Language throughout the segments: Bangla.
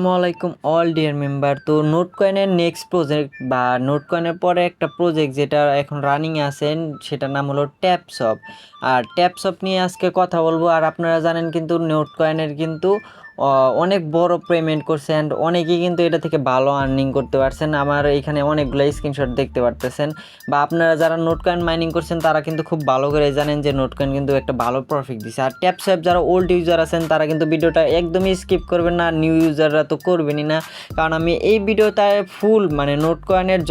আসসালামাইকুম অল ডিয়ার মেম্বার। তো নোট কয়েনের নেক্সট প্রজেক্ট বা নোট কয়েনের পরে একটা প্রজেক্ট যেটা এখন রানিং আছেন সেটার নাম হলো ট্যাপসপ। আর ট্যাপসপ নিয়ে আজকে কথা বলবো। আর আপনারা জানেন কিন্তু নোট কয়েনের কিন্তু অনেক বড় পেমেন্ট করছে অ্যান্ড অনেকেই কিন্তু এটা থেকে ভালো আর্নিং করতে পারছেন। আমার এখানে অনেকগুলো স্ক্রিনশট দেখতে পারতেছেন, বা আপনারা যারা নোট কয়েন মাইনিং করছেন তারা কিন্তু খুব ভালো করে জানেন যে নোট কয়েন কিন্তু একটা ভালো প্রফিট দিচ্ছে। আর ট্যাপসপ যারা ওল্ড ইউজার আছেন তারা কিন্তু ভিডিওটা একদমই স্কিপ করবেন না, নিউ ইউজাররা তো করবেনই না, কারণ আমি এই ভিডিওতে ফুল মানে নোট কয়েনের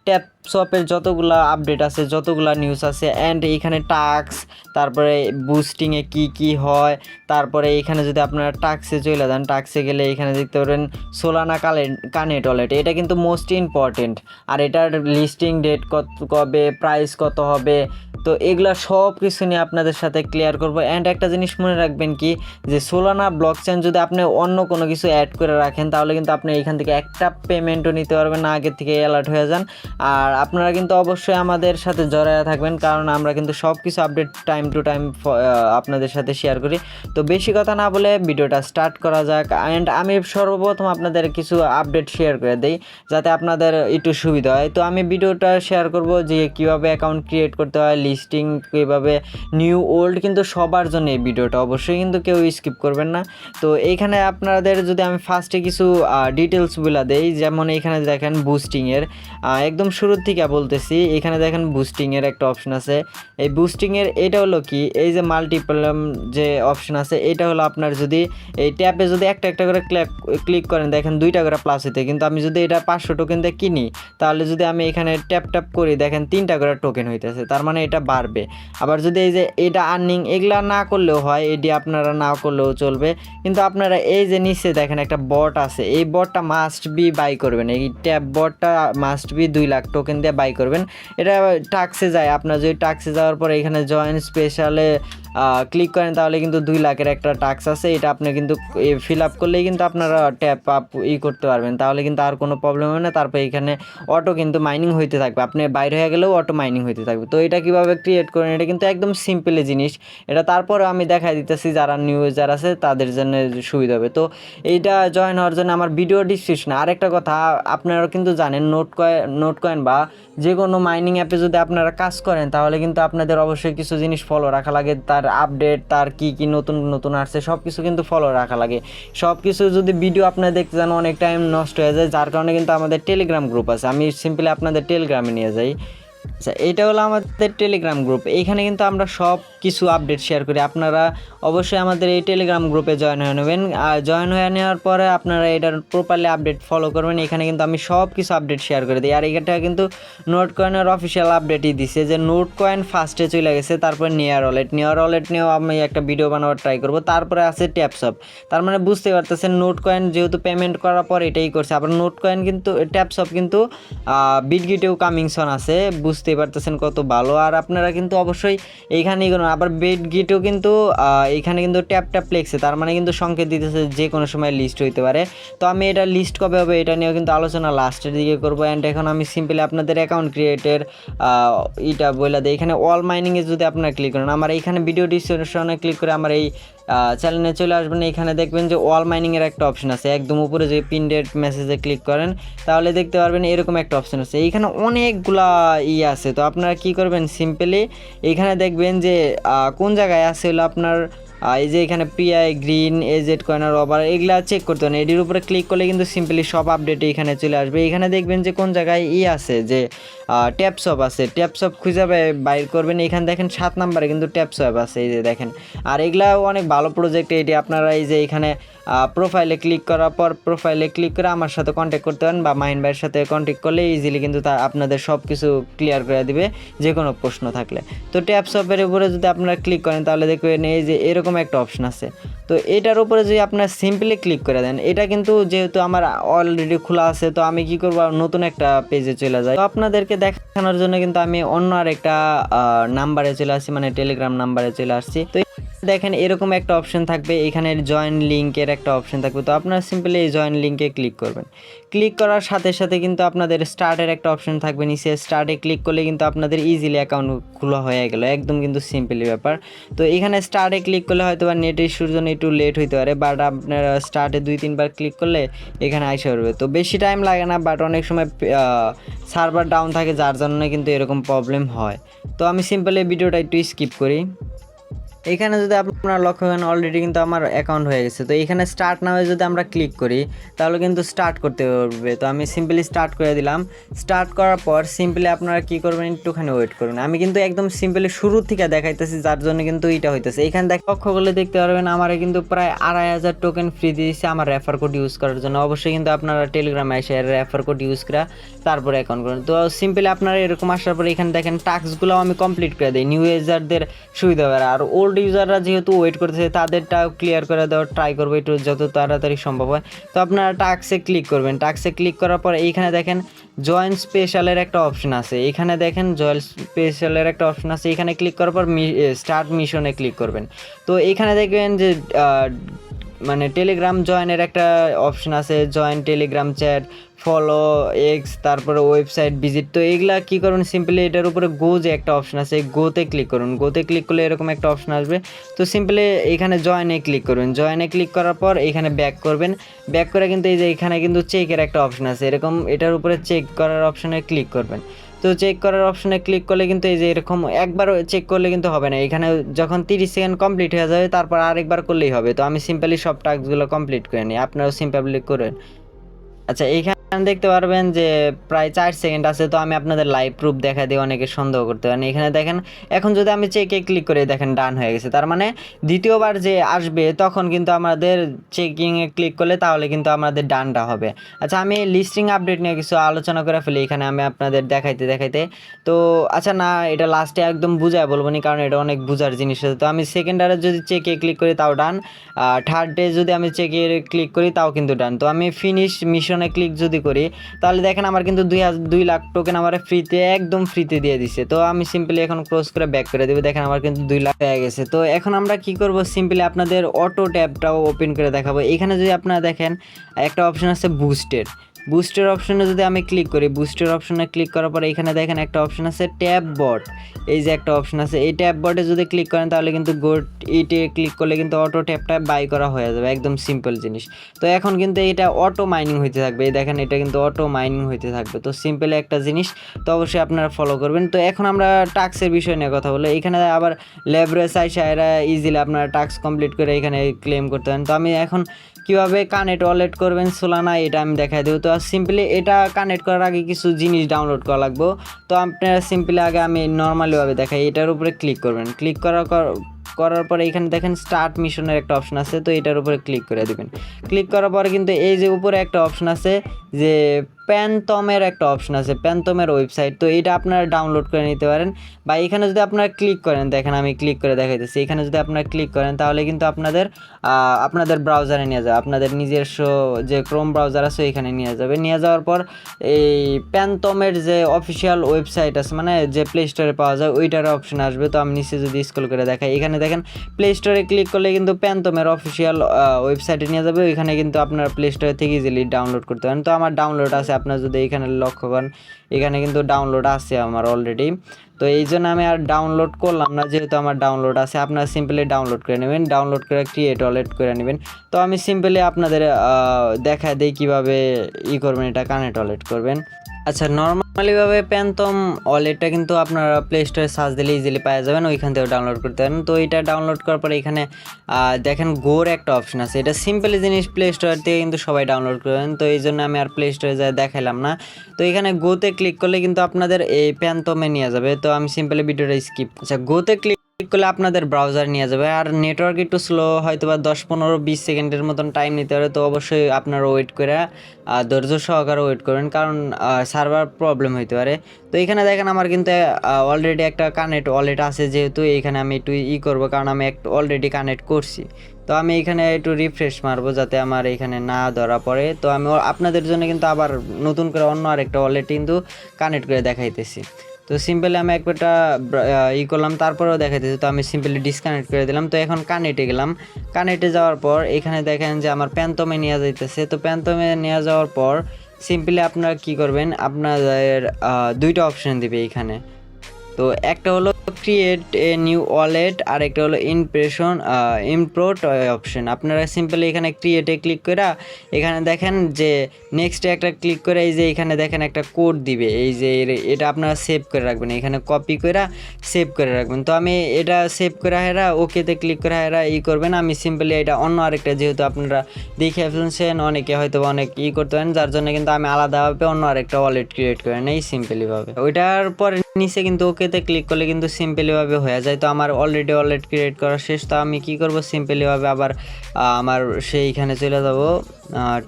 ট্যাপসপের যতগুলা আপডেট আছে, যতগুলা নিউজ আছে, অ্যান্ড এইখানে টাস্ক, তারপরে বুস্টিংয়ে কি হয়, তারপরে এখানে যদি আপনারা টাস্কে চলে যান, টাস্কে গেলে এখানে দেখতে পারেন সোলানা কানেক্ট ওয়ালেট, এটা কিন্তু মোস্ট ইম্পর্টেন্ট। আর এটার লিস্টিং ডেট কবে, প্রাইস কত হবে, তো এগুলা সব কিছু নিয়ে আপনাদের সাথে ক্লিয়ার করবো। অ্যান্ড একটা জিনিস মনে রাখবেন কি, যে সোলানা ব্লকচেন যদি আপনি অন্য কোনো কিছু অ্যাড করে রাখেন তাহলে কিন্তু আপনি এখান থেকে একটা পেমেন্টও নিতে পারবেন না, আগের থেকে অ্যালার্ট হয়ে যান। আর আপনারা কিন্তু অবশ্যই আমাদের সাথে জড়ায় থাকবেন, কারণ আমরা কিন্তু সব কিছু আপডেট টাইম টু টাইম আপনাদের সাথে শেয়ার করি। তো বেশি কথা না বলে ভিডিওটা স্টার্ট করা যাক। অ্যান্ড আমি সর্বপ্রথম আপনাদের কিছু আপডেট শেয়ার করে দিই যাতে আপনাদের একটু সুবিধা হয়। তো আমি ভিডিওটা শেয়ার করব যে কীভাবে অ্যাকাউন্ট ক্রিয়েট করতে হয়, লিস্টিং কীভাবে, নিউ ওল্ড, কিন্তু সবার জন্য এই ভিডিওটা অবশ্যই কিন্তু কেউ স্কিপ করবেন না। তো এইখানে আপনাদের যদি আমি ফার্স্টে কিছু ডিটেলসগুলো দেই, যেমন এখানে দেখেন বুস্টিংয়ের একদম শুরুর থেকে বলতেছি, এখানে দেখেন বুস্টিংয়ের একটা অপশন আছে। এই বুস্টিংয়ের এটা হলো কি, এই যে মাল্টিপ্লাম যে অপশন আছে, এটা হলো আপনার যদি এই ট্যাপে যদি একটা একটা করে ক্লিক করেন, দেখেন 2টা করে প্লাস হইতে, কিন্তু আমি যদি এটা 500 টোকেন দিয়ে কিনি তাহলে যদি আমি এখানে ট্যাপ করি দেখেন 3টা করে টোকেন হইতেছে, তার মানে এটা বাড়বে। আবার যদি এই যে এটা আর্নিং এগুলা না করলেও হয়, এটি আপনারা না করলেও চলবে, কিন্তু আপনারা এই যে নিচে দেখেন একটা বট আছে, এই বটটা মাস্ট বি বাই করবেন, এই ট্যাপ বটটা মাস্ট বি 2 লাখ টোকেন দিয়ে বাই করবেন। এটা টাক্সে যায়, আপনার যদি টাক্সে যাওয়ার পরে এখানে জয়েন স্পেশালে ক্লিক করেন তাহলে কিন্তু 2 লাখের একটা টাস্ক আছে, এটা আপনি কিন্তু ফিল আপ করলেই কিন্তু আপনারা ট্যাপ আপ করতে পারবেন, তাহলে কিন্তু আর কোনো প্রবলেম হবে না। তারপর এখানে অটো কিন্তু মাইনিং হইতে থাকবে, আপনি বাইরে হয়ে গেলেও অটো মাইনিং হইতে থাকবে। তো এটা কীভাবে ক্রিয়েট করেন, এটা কিন্তু একদম সিম্পল জিনিস। এটা তারপরে আমি দেখাই দিতেছি যারা নিউ ইউজার আছে তাদের জন্য সুবিধা হবে। তো এইটা জয়েন হওয়ার জন্য আমার ভিডিও ডিসক্রিপশনে আরেকটা কথা, আপনারা কিন্তু জানেন নোট কয়েন বা যে কোনো মাইনিং অ্যাপে যদি আপনারা কাজ করেন তাহলে কিন্তু আপনাদের অবশ্যই কিছু জিনিস ফলো রাখা লাগে, তার আপডেট, তার কি নতুন নতুন আসছে সব কিছু কিন্তু ফলো রাখা লাগে। সব কিছু যদি ভিডিও আপনারা দেখতে যান অনেক টাইম নষ্ট হয়ে যায়, যার কারণে কিন্তু আমাদের টেলিগ্রাম গ্রুপ আছে, আমি সিম্পলি আপনাদের টেলিগ্রামে নিয়ে যাই। আচ্ছা, এটা হলো আমাদের টেলিগ্রাম গ্রুপ, এইখানে কিন্তু আমরা সব কিছু আপডেট শেয়ার করি। আপনারা অবশ্যই আমাদের এই টেলিগ্রাম গ্রুপে জয়েন হয়ে নেবেন। আর জয়েন হয়ে নেওয়ার পরে আপনারা এটার প্রপারলি আপডেট ফলো করবেন। এখানে কিন্তু আমি সব কিছু আপডেট শেয়ার করে দিই। আর এটা কিন্তু নোট কয়েনের অফিসিয়াল আপডেটই দিছে যে নোট কয়েন ফার্স্টে চলে গেছে, তারপর নেয়ার ওয়ালেট নিয়েও আমি একটা ভিডিও বানাবার ট্রাই করবো, তারপরে আছে ট্যাপসপ। তার মানে বুঝতে পারতেছেন নোট কয়েন যেহেতু পেমেন্ট করার পর এটাই করছে। আবার নোট কয়েন কিন্তু ট্যাপসপ কিন্তু বিটগিটেও কামিংসন আছে, বুঝতে পারতেছেন কত ভালো। আর আপনারা কিন্তু অবশ্যই এইখানেই কোনো, আবার বিটগিটেও কিন্তু এইখানে কিন্তু ট্যাপ লেখছে, তার মানে কিন্তু সংকেত দিতেছে যে কোনো সময় লিস্ট হইতে পারে। তো আমি এটা লিস্ট কবে হবে এটা নিয়েও কিন্তু আলোচনা লাস্টের দিকে করবো। অ্যান্ড এখন আমি সিম্পলি আপনাদের অ্যাকাউন্ট ক্রিয়েটের এটা বলে দিই। এখানে অল মাইনিংয়ে যদি আপনারা ক্লিক করেন, আমার এইখানে ভিডিও ডিসক্রিপশনে ক্লিক করে আমার এই চ্যানেলে চলে আসবেন। এখানে দেখবেন যে অল মাইনিংয়ের একটা অপশন আছে, একদম উপরে যে পিনডেড মেসেজে ক্লিক করেন তাহলে দেখতে পারবেন এরকম একটা অপশন আছে। এইখানে অনেকগুলা আছে, তো আপনারা কি করবেন, সিম্পলি এইখানে দেখবেন যে কোন জায়গায় আছে হলো আপনার এই যে এখানে পিআই গ্রিন এজেড কয়নার রবার এগুলা চেক করতে হবে। এটির উপরে ক্লিক করলে কিন্তু সিম্পলি সব আপডেট এখানে চলে আসবে। এখানে দেখবেন যে কোন জায়গায় আছে যে ট্যাপসপ আছে, ট্যাপসপ খুঁজে বাইর করবেন। এখানে দেখেন 7 নম্বরে কিন্তু ট্যাপসপ আছে, এই যে দেখেন। আর এগুলাও অনেক ভালো প্রজেক্ট। এটি আপনারা এই যে এখানে প্রোফাইলে ক্লিক করার পর প্রোফাইলে ক্লিক করে আমার সাথে কন্ট্যাক্ট করতে পারেন, বা মাহিন ভাইয়ের সাথে কন্ট্যাক্ট করলে ইজিলি কিন্তু তা আপনাদের সব কিছু ক্লিয়ার করে দিবে যে কোনো প্রশ্ন থাকলে। তো ট্যাপসপের উপরে যদি আপনারা ক্লিক করেন তাহলে দেখবেন এই যে এরকম একটা অপশন আছে। তো এটার উপরে যদি আপনারা সিম্পলি ক্লিক করে দেন, এটা কিন্তু যেহেতু আমার অলরেডি খোলা আছে, তো আমি কি করব, নতুন একটা পেজে চলে যাই। তো আপনাদেরকে দেখানোর জন্য কিন্তু আমি অন্য আর একটা নাম্বারে চলে আসছি, মানে টেলিগ্রাম নাম্বারে চলে আসছি। তো দেখেন এরকম একটা অপশন থাকবে, এখানে জয়েন লিঙ্কের একটা অপশন থাকবে। তো আপনারা সিম্পলি এই জয়েন লিঙ্কে ক্লিক করবেন। ক্লিক করার সাথে সাথে কিন্তু আপনাদের স্টার্টের একটা অপশন থাকবে, নিচে স্টার্টে ক্লিক করলে কিন্তু আপনাদের ইজিলি অ্যাকাউন্ট খোলা হয়ে গেল, একদম কিন্তু সিম্পলি ব্যাপার। তো এখানে স্টার্টে ক্লিক করলে হয়তো বা নেট ইস্যুর জন্য একটু লেট হইতে পারে, বাট আপনারা স্টার্টে 2-3 বার ক্লিক করলে এখানে আইসা পড়বে। তো বেশি টাইম লাগে না, বাট অনেক সময় সার্ভার ডাউন থাকে, যার জন্য কিন্তু এরকম প্রবলেম হয়। তো আমি সিম্পলি ভিডিওটা একটু স্কিপ করি। এখানে যদি আপনারা লক্ষ্য করেন অলরেডি কিন্তু আমার অ্যাকাউন্ট হয়ে গেছে। তো এখানে স্টার্ট নামে যদি আমরা ক্লিক করি তাহলে কিন্তু স্টার্ট করতে পারবে। তো আমি সিম্পলি স্টার্ট করে দিলাম। স্টার্ট করার পর সিম্পলি আপনারা কী করবেন, একটুখানি ওয়েট করবেন। আমি কিন্তু একদম সিম্পলি শুরু থেকে দেখাইতেছি, যার জন্য কিন্তু এইটা হইতেছে। এখানে লক্ষ্য করলে দেখতে পারবেন আমার কিন্তু প্রায় 2500 টোকেন ফ্রি দিয়েছে আমার রেফার কোড ইউজ করার জন্য। অবশ্যই কিন্তু আপনারা টেলিগ্রামে এসে রেফার কোড ইউজ করা তারপরে অ্যাকাউন্ট করুন। তো সিম্পলি আপনারা এরকম আসার পরে এখানে দেখেন টাস্কগুলো আমি কমপ্লিট করে দিই নিউ ইউজারদের সুবিধা হবে। আর ওল্ড ইউজাররা যেহেতু ওয়েট করতেছে তাদেরটাও ক্লিয়ার করে দেওয়ার ট্রাই করবো একটু যত তাড়াতাড়ি সম্ভব হয়। তো আপনারা টাস্কে ক্লিক করবেন। টাস্কে ক্লিক করার পর এইখানে দেখেন জয়েন স্পেশালের একটা অপশন আছে। এখানে দেখেন জয়েন স্পেশালের একটা অপশন আছে, এখানে ক্লিক করার পর স্টার্ট মিশনে ক্লিক করবেন। তো এখানে দেখবেন যে মানে টেলিগ্রাম জয়েনের একটা অপশন আছে, join Telegram chat, follow x, তারপরে ওয়েবসাইট ভিজিট। তো এগুলা কী করুন, সিম্পলি এটার উপরে গো যে একটা অপশন আছে গোতে ক্লিক করুন। গোতে ক্লিক করলে এরকম একটা অপশন আসবে। তো সিম্পলি এখানে জয়েনে ক্লিক করবেন। জয়েনে ক্লিক করার পর এখানে ব্যাক করবেন। ব্যাক করে কিন্তু এই যে এখানে কিন্তু চেকের একটা অপশন আছে, এরকম এটার উপরে চেক করার অপশনে ক্লিক করবেন। তো চেক করার অপশনে ক্লিক করলে কিন্তু এই যে এরকম একবার চেক করলে কিন্তু হবে না, এখানে যখন 30 সেকেন্ড কমপ্লিট হয়ে যাবে তারপর আরেকবার করলেই হবে। তো আমি সিম্পলি সব টাস্কগুলো কমপ্লিট করে নিই, আপনারাও সিম্পলি করেন। আচ্ছা, এইখানে দেখতে পারবেন যে প্রায় 4 সেকেন্ড আছে। তো আমি আপনাদের লাইভ প্রুফ দেখা দিয়ে অনেকে সন্দেহ করতে পারেন। এখানে দেখেন এখন যদি আমি চেকে ক্লিক করে দেখেন ডান হয়ে গেছে, তার মানে দ্বিতীয়বার যে আসবে তখন কিন্তু আমাদের চেকিংয়ে ক্লিক করলে তাহলে কিন্তু আমাদের ডানটা হবে। আচ্ছা, আমি লিস্টিং আপডেট নিয়ে কিছু আলোচনা করে ফেলি এখানে আমি আপনাদের দেখাইতে। তো আচ্ছা না, এটা লাস্টে একদম বুঝায় বলবো না, কারণ এটা অনেক বুঝার জিনিস আছে। তো আমি সেকেন্ডারে যদি চেকে ক্লিক করি তাও ডান, থার্ড ডে যদি আমি চেকে ক্লিক করি তাও কিন্তু ডান। তো আমি ফিনিশ মিশনে ক্লিক যদি করি তাহলে দেখেন আমার কিন্তু 2 লাখ টোকেন আমার ফ্রিতে একদম ফ্রিতে দিয়ে দিছে। তো আমি সিম্পলি এখন ক্লোজ করে ব্যাক করে দেবো। দেখেন আমার কিন্তু 2 লাখ হয়ে গেছে। তো এখন আমরা কি করব, সিম্পলি আপনাদের অটো ট্যাবটাও ওপেন করে দেখাবো। এখানে যদি আপনারা দেখেন একটা অপশন আছে বুস্টের অপশনে যদি আমি ক্লিক করি, বুস্টের অপশনে ক্লিক করার পরে এখানে দেখেন একটা অপশন আছে ট্যাব বট। এই যে একটা অপশন আছে, এই ট্যাব বটে যদি ক্লিক করেন তাহলে কিন্তু ইটে ক্লিক করলে কিন্তু অটো ট্যাবটা বাই করা হয়ে যাবে, একদম সিম্পল জিনিস। তো এখন কিন্তু এটা অটো মাইনিং হইতে থাকবে, এই দেখেন এটা কিন্তু অটো মাইনিং হইতে থাকবে। তো সিম্পল একটা জিনিস, তো অবশ্যই আপনারা ফলো করবেন। তো এখন আমরা টাস্কের বিষয় নিয়ে কথা বলি। এখানে আবার লেভারেজ আইসা এরা ইজিলি আপনারা টাস্ক কমপ্লিট করে এখানে ক্লেম করতে পারেন। তো আমি এখন কীভাবে কানেক্ট ওয়ালেট করবেন সোলানা এটা আমি দেখাই দেবো। তো সিম্পলি এটা কানেক্ট করার আগে কিছু জিনিস ডাউনলোড করা লাগবে। তো আপনারা সিম্পলি আগে আমি নর্মালিভাবে দেখাই, এটার উপরে ক্লিক করবেন। ক্লিক করার পরে এখানে দেখেন স্টার্ট মিশনের একটা অপশন আছে, তো এটার উপরে ক্লিক করে দেবেন। ক্লিক করার পরে কিন্তু এই যে উপরে একটা অপশন আছে যে প্যানথমের একটা অপশন আছে, প্যানথমের ওয়েবসাইট। তো এটা আপনারা ডাউনলোড করে নিতে পারেন, বা এখানে যদি আপনারা ক্লিক করেন, দেখেন আমি ক্লিক করে দেখাইতেছি, এখানে যদি আপনারা ক্লিক করেন তাহলে কিন্তু আপনাদের ব্রাউজারে নিয়ে যাবে, আপনাদের নিজস্ব যে ক্রোম ব্রাউজার আছে এখানে নিয়ে যাবে। নিয়ে যাওয়ার পর এই প্যানথমের যে অফিসিয়াল ওয়েবসাইট আছে, মানে যে প্লে স্টোরে পাওয়া যায় ওইটার অপশন আসবে। তো আমি নিচে যদি স্ক্রল করে দেখাই, এখানে দেখেন প্লে স্টোরে ক্লিক করলে কিন্তু প্যানথমের অফিসিয়াল ওয়েবসাইটে নিয়ে যাবে, ওইখানে কিন্তু আপনার প্লে স্টোরে থেকে ইজিলি ডাউনলোড করতে পারেন। তো আমার ডাউনলোড আছে, আপনার যদি এখানে লক্ষ্য করেন এখানে কিন্তু ডাউনলোড আছে আমার অলরেডি। তো এই জন্য আমি আর ডাউনলোড করলাম না, যেহেতু আমার ডাউনলোড আছে। আপনারা সিম্পলি ডাউনলোড করে নেবেন, ডাউনলোড করে ক্রিয়েট ওয়ালেট করে নেবেন। তো আমি সিম্পলি আপনাদের দেখা দিই কীভাবে করবেন, এটা কানেক্ট ওয়ালেট করবেন। আচ্ছা, নর্মালিভাবে প্যানথম ওয়ালেটটা কিন্তু আপনারা প্লে স্টোরে সার্চ দিলে ইজিলি পাওয়া যাবেন, ওইখান থেকেও ডাউনলোড করতে পারেন। তো এটা ডাউনলোড করার পরে এখানে দেখেন গোর একটা অপশন আছে, এটা সিম্পলি জিনিস প্লে স্টোর থেকে কিন্তু সবাই ডাউনলোড করবেন। তো এই জন্য আমি আর প্লে স্টোরে যাই দেখাইলাম না। তো এখানে গোতে ক্লিক করলে কিন্তু আপনাদের এই প্যানথমে নিয়ে যাবে। তো আমি সিম্পলি ভিডিওটা স্কিপ। আচ্ছা, গোতে ক্লিক করলে আপনাদের ব্রাউজার নিয়ে যাবে, আর নেটওয়ার্ক একটু স্লো, হয়তো বা 10-15-20 সেকেন্ডের মতন টাইম নিতে পারে। তো অবশ্যই আপনারা ওয়েট করে ধৈর্য সহকারে ওয়েট করবেন, কারণ সার্ভার প্রবলেম হইতে পারে। তো এখানে দেখেন আমার কিন্তু অলরেডি একটা কানেক্ট ওয়ালেট আছে, যেহেতু এইখানে আমি একটু করবো, কারণ আমি অলরেডি কানেক্ট করছি। তো আমি এখানে একটু রিফ্রেশ মারবো যাতে আমার এখানে না ধরা পড়ে। তো আমি আপনাদের জন্য কিন্তু আবার নতুন করে অন্য আরেকটা ওয়ালেট কিন্তু কানেক্ট করে দেখাইতেছি। তো সিম্পলি আমি একটা করলাম, তারপরেও দেখাইতেছে। তো আমি সিম্পলি ডিসকানেক্ট করে দিলাম। তো এখন কানেক্টে গেলাম। কানেক্টে যাওয়ার পর এখানে দেখেন যে আমার প্যান্থমে নিয়ে যাইতেছে। তো প্যান্থমে নিয়ে যাওয়ার পর সিম্পলি আপনারা কি করবেন, আপনাদের দুইটা অপশন দিবে এইখানে। তো একটা হলো ক্রিয়েট এ নিউ ওয়ালেট, আর একটা হলো ইম্পোর্ট অপশন। আপনারা সিম্পলি এখানে ক্রিয়েটে ক্লিক করে এখানে দেখেন যে নেক্সটে একটা ক্লিক করে এই যে এখানে দেখেন একটা কোড দিবে, এই যে এটা আপনারা সেভ করে রাখবেন, এখানে কপি করে সেভ করে রাখবেন। তো আমি এটা সেভ করে হেরা ওকেতে ক্লিক করে হেরা করবেন। আমি সিম্পলি এটা অন্য আরেকটা, যেহেতু আপনারা দেখে ফেলছেন অনেকে হয়তো অনেক করতে পারেন, যার জন্য কিন্তু আমি আলাদাভাবে অন্য আরেকটা ওয়ালেট ক্রিয়েট করে নেই সিম্পলিভাবে। ওইটার পরে নিচে কিন্তু ওকেতে ক্লিক করলে কিন্তু সিম্পলিভাবে হয়ে যায়। তো আমার অলরেডি ওয়ালেট ক্রিয়েট করা শেষ। তো আমি কি করব, সিম্পলিভাবে আবার আমার সেইখানে চলে যাব,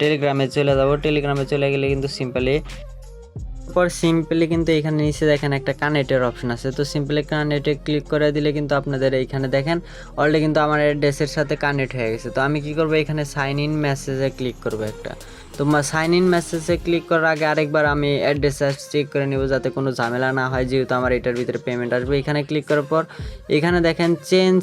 টেলিগ্রামে চলে যাব। টেলিগ্রামে চলে গেলে কিন্তু সিম্পলি কিন্তু এখানে নিচে দেখেন একটা কানেক্টের অপশন আছে। তো সিম্পলি কানেক্টে ক্লিক করে দিলে কিন্তু আপনাদের এইখানে দেখেন অলরেডি কিন্তু আমার অ্যাড্রেসের সাথে কানেক্ট হয়ে গেছে। তো আমি কি করব, এখানে সাইন ইন মেসেজে ক্লিক করব একটা। তো সাইন ইন মেসেজে ক্লিক করার আগে আরেকবার আমি অ্যাড্রেস চেক করে নেব, যাতে কোনো ঝামেলা না হয়, যেহেতু আমার এটার ভিতরে পেমেন্ট আসবে। এখানে ক্লিক করার পর এখানে দেখেন চেঞ্জ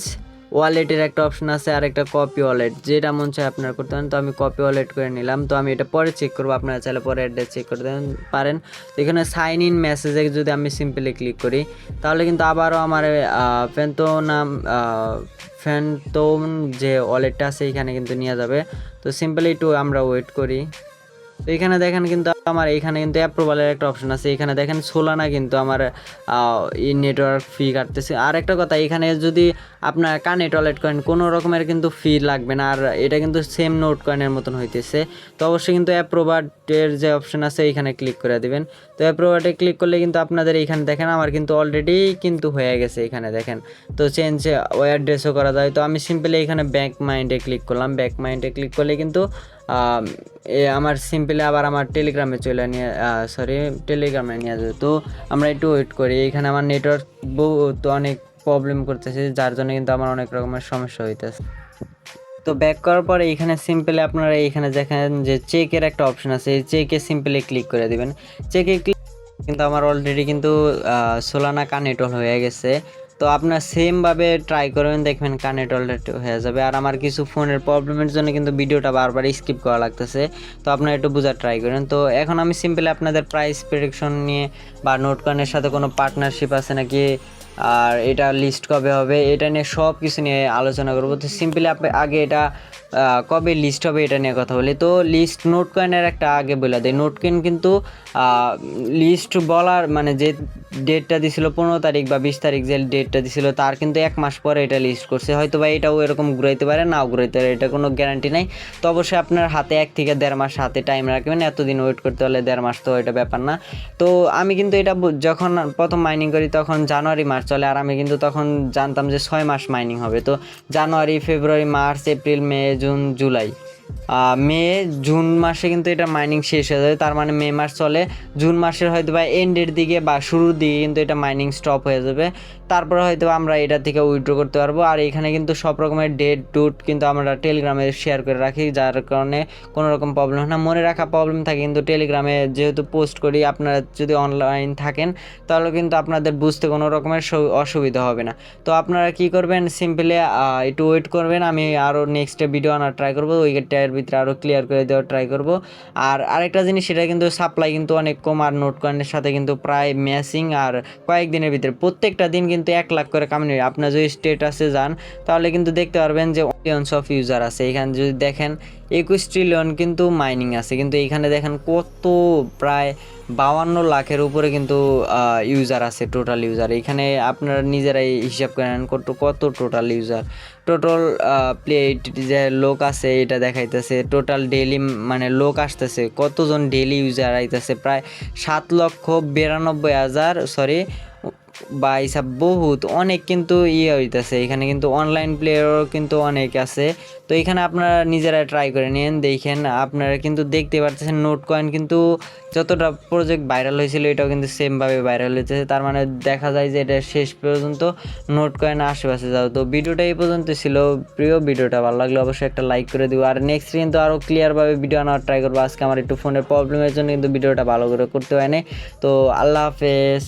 ওয়ালেটের একটা অপশন আছে, আর একটা কপি ওয়ালেট, যেটা মন চায় আপনারা করতে পারেন। তো আমি কপি ওয়ালেট করে নিলাম। তো আমি এটা পরে চেক করবো, আপনারা চাইলে পরে অ্যাড্রেস চেক করতে পারেন। তো এখানে সাইন ইন মেসেজে যদি আমি সিম্পলি ক্লিক করি, তাহলে কিন্তু আবারও আমার ফ্যান্টোম যে ওয়ালেটটা আছে এখানে কিন্তু নিয়ে যাবে। তো সিম্পলি একটু আমরা ওয়েট করি। তো এখানে দেখেন কিন্তু আমার এখানে কিন্তু অ্যাপ্রুভালের একটা অপশন আছে। এখানে দেখেন সোলানা কিন্তু আমার নেটওয়ার্ক ফি কাটতেছে। আর একটা কথা, এখানে যদি আপনার কানেক্ট ওয়ালেট করেন কোনো রকমের কিন্তু ফি লাগবে না, আর এটা কিন্তু সেম নোট কয়েনের মতন হইতেছে। তো অবশ্যই কিন্তু অ্যাপ্রুভারের যে অপশন আছে এখানে ক্লিক করে দিবেন। তো অ্যাপ্রুভারে ক্লিক করলে কিন্তু আপনাদের এখানে দেখেন আমার কিন্তু অলরেডি কিন্তু হয়ে গেছে এখানে দেখেন। তো চেঞ্জ অ্যাড্রেসও করা যায়। তো আমি সিম্পলি এখানে ব্যাক মাইন্ডে ক্লিক করলাম। ব্যাক মাইন্ডে ক্লিক করলে কিন্তু আমার সিম্পলি আবার আমার টেলিগ্রামে টেলিগ্রামে নিয়ে যাবে। তো আমরা একটু ওয়েট করি। এখানে আমার নেটওয়ার্ক তো অনেক প্রবলেম করতেছে, যার জন্য কিন্তু আমার অনেক রকমের সমস্যা হইতেছে। তো ব্যাক করার পরে এখানে সিম্পলি আপনারা এইখানে দেখেন যে চেকের একটা অপশন আছে, এই চেকে সিম্পলি ক্লিক করে দিবেন। চেকে ক্লিক কিন্তু আমার অলরেডি কিন্তু সোলানা কানেক্ট হয়ে গেছে। তো আপনার সেমভাবে ট্রাই করবেন, দেখবেন কানেক্ট অলরেডি হয়ে যাবে। আর আমার কিছু ফোনের প্রবলেমের জন্য কিন্তু ভিডিওটা বারবার স্কিপ করা লাগতেছে, তো আপনারা একটু বোঝার ট্রাই করেন। তো এখন আমি সিম্পলি আপনাদের প্রাইস প্রেডিকশন নিয়ে বা নোটকয়েনের সাথে কোনো পার্টনারশিপ আছে নাকি, আর এটা লিস্ট কবে হবে, এটা নিয়ে সব কিছু নিয়ে আলোচনা করবো। তো সিম্পলি আপনি আগে এটা কবে লিস্ট হবে এটা নিয়ে কথা বলি। তো লিস্ট নোট কয়েনের একটা আগে বলে দেয়, নোট কয়েন কিন্তু লিস্ট বলার মানে যে ডেটটা দিছিল 15 তারিখ বা 20 তারিখ, যে ডেটটা দিছিল তার কিন্তু 1 মাস পরে এটা লিস্ট করছে। হয়তো বা এটাও এরকম ঘুরাইতে পারে, নাও ঘুরাইতে পারে, এটা কোনো গ্যারান্টি নাই। তো অবশ্যই আপনার হাতে 1 থেকে 1.5 মাস হাতে টাইম রাখবেন। এতদিন ওয়েট করতে হলে 1.5 মাস তো এটা ব্যাপার না। তো আমি কিন্তু এটা যখন প্রথম মাইনিং করি তখন জানুয়ারি মাস চলে, আর আমি কিন্তু তখন জানতাম যে 6 মাস মাইনিং হবে। তো জানুয়ারি, ফেব্রুয়ারি, মার্চ, এপ্রিল, মে, জুন, জুলাই, জুন মাসে কিন্তু এটা মাইনিং শেষ হয়ে যাবে। তার মানে মে মাস চলে, জুন মাসের হয়তো বা এন্ডের দিকে বা শুরুর দিকে কিন্তু এটা মাইনিং স্টপ হয়ে যাবে। তারপরে হয়তো আমরা এটা থেকে উইথড্র করতে পারবো। আর এখানে কিন্তু সব রকমের ডেট টুট কিন্তু আমরা টেলিগ্রামে শেয়ার করে রাখি, যার কারণে কোনো রকম প্রবলেম হয় না। মনে রাখা প্রবলেম থাকে কিন্তু টেলিগ্রামে যেহেতু পোস্ট করি, আপনারা যদি অনলাইন থাকেন তাহলে কিন্তু আপনাদের বুঝতে কোনো রকমের অসুবিধা হবে না। তো আপনারা কি করবেন, সিম্পলি একটু ওয়েট করবেন। আমি আরও নেক্সটে ভিডিও আনার ট্রাই করবো, ওইটার ভিতরে আরও ক্লিয়ার করে দেওয়ার ট্রাই করব। আর আরেকটা জিনিস, সেটা কিন্তু সাপ্লাই কিন্তু অনেক কম, আর নোট কয়েনের সাথে কিন্তু প্রায় ম্যাচিং, আর কয়েকদিনের ভিতরে প্রত্যেকটা দিন কিন্তু 1 লাখ করে কামানো। আপনার যদি স্টেটাসে যান তাহলে কিন্তু দেখতে পারবেন যে মিলিয়নস অফ ইউজার আছে। এখানে যদি দেখেন 21 ট্রিলিয়ন কিন্তু মাইনিং আছে, কিন্তু এইখানে দেখেন কত প্রায় 52 লাখের উপরে কিন্তু ইউজার আছে, টোটাল ইউজার। এখানে আপনারা নিজেরাই হিসাব করেন কত টোটাল ইউজার, টোটাল প্লে যে লোক আছে এটা দেখাইতেছে, টোটাল ডেইলি মানে লোক আসতেছে, কতজন ডেইলি ইউজার আইতেছে, প্রায় 7,92,000 বা হিসাব বহুত অনেক কিন্তু হইতেছে। এখানে কিন্তু অনলাইন প্লেয়ারও কিন্তু অনেক আছে। তো এখানে আপনারা নিজেরা ট্রাই করে নিন, দেখেন আপনারা কিন্তু দেখতে পারতেছেন নোট কয়েন কিন্তু যতটা প্রজেক্ট ভাইরাল হয়েছিল এটাও কিন্তু সেমভাবে ভাইরাল হয়েছে। তার মানে দেখা যায় যে এটা শেষ পর্যন্ত নোট কয়েন আশেপাশে যাও। তো ভিডিওটা এই পর্যন্ত ছিল। প্রিয় ভিডিওটা ভালো লাগলে অবশ্যই একটা লাইক করে দিব। আর নেক্সট কিন্তু আরও ক্লিয়ারভাবে ভিডিও আনার ট্রাই করবো। আজকে আমার একটু ফোনের প্রবলেমের জন্য কিন্তু ভিডিওটা ভালো করে করতে হয় না। তো আল্লাহ হাফেজ।